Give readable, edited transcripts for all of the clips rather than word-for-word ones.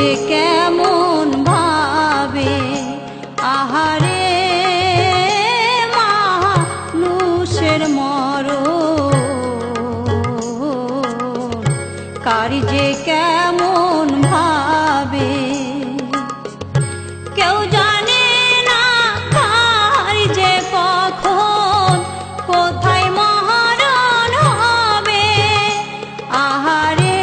যে কেমন ভাবে আহারে মানুষের মরণ কারি যে কেমন ভাবে কেউ জানে না কারি যে কখন কোথায় মরণ হবে আহারে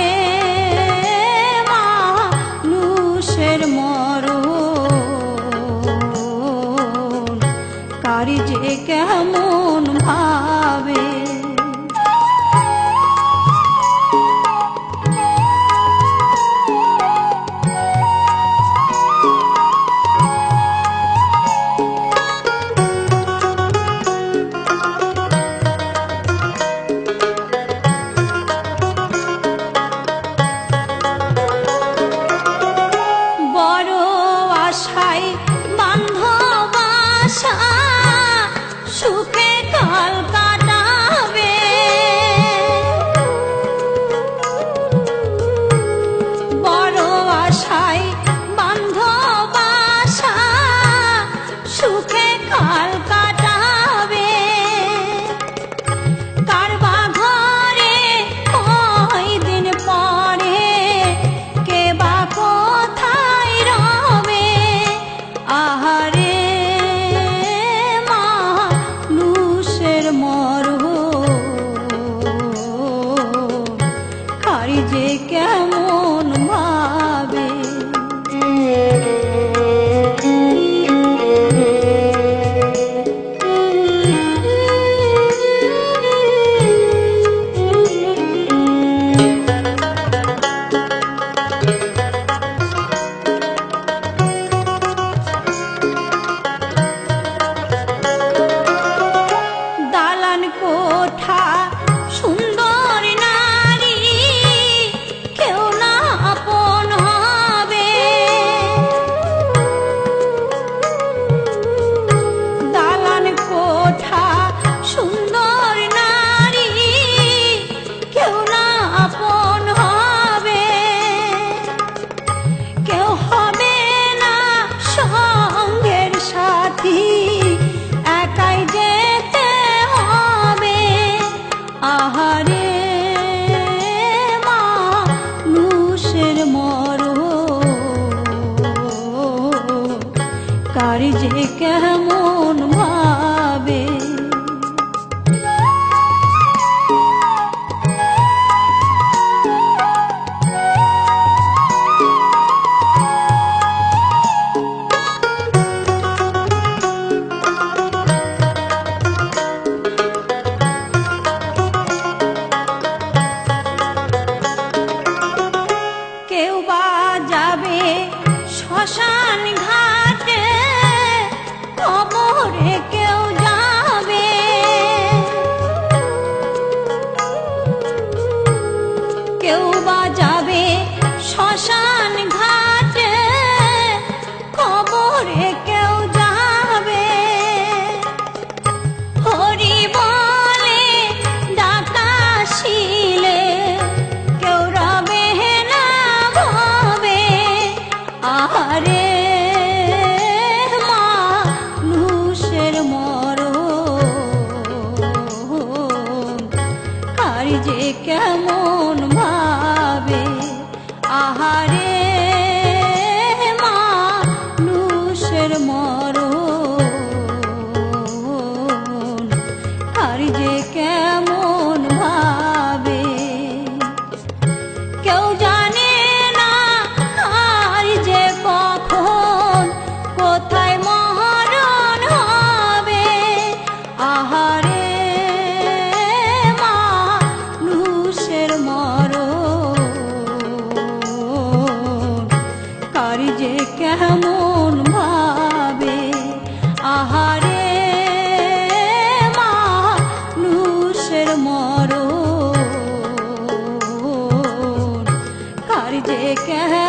মানুষের মরণ কারি যে কেমন ভাবে সুখে কাল কাটাবে বড় আশায় বান্ধ বাসা সুখে কাল কাটাবে কারবা ঘরে কয় দিন পরে কে বা কোথায় রবে আহারে কারি যে কেমন ভাবে দালান কোঠা সুন্দর নারী কেউ না আপন হবে দালান কোঠা সুন্দর নারী কেউ না আপন হবে কেউ হবে না সঙ্গের সাথী একাই যেতে হবে আহারে মানুষের মরণ কারি যে কেমন ভাবে কেউ বা যাবে শ্মশান ঘাটে কবরে কেউ যাবে কেউ বা যাবে শ্মশান ঘাটে কবরে কেউ যাবে হরি বলে ডাকাশিলে কেউ রবে না ভাবে আহারে মানুষের মরণ কারি যে কেমন ভাবে আহারে মানুষের মরণ কারি যে কেমন ভাবে কেউ জানে না কারি যে কখন কোথায় মরণ হবে আহারে মানুষের মরণ কারি যে কেমন ভাবে আহারে মানুষের মরণ কারি যে কেমন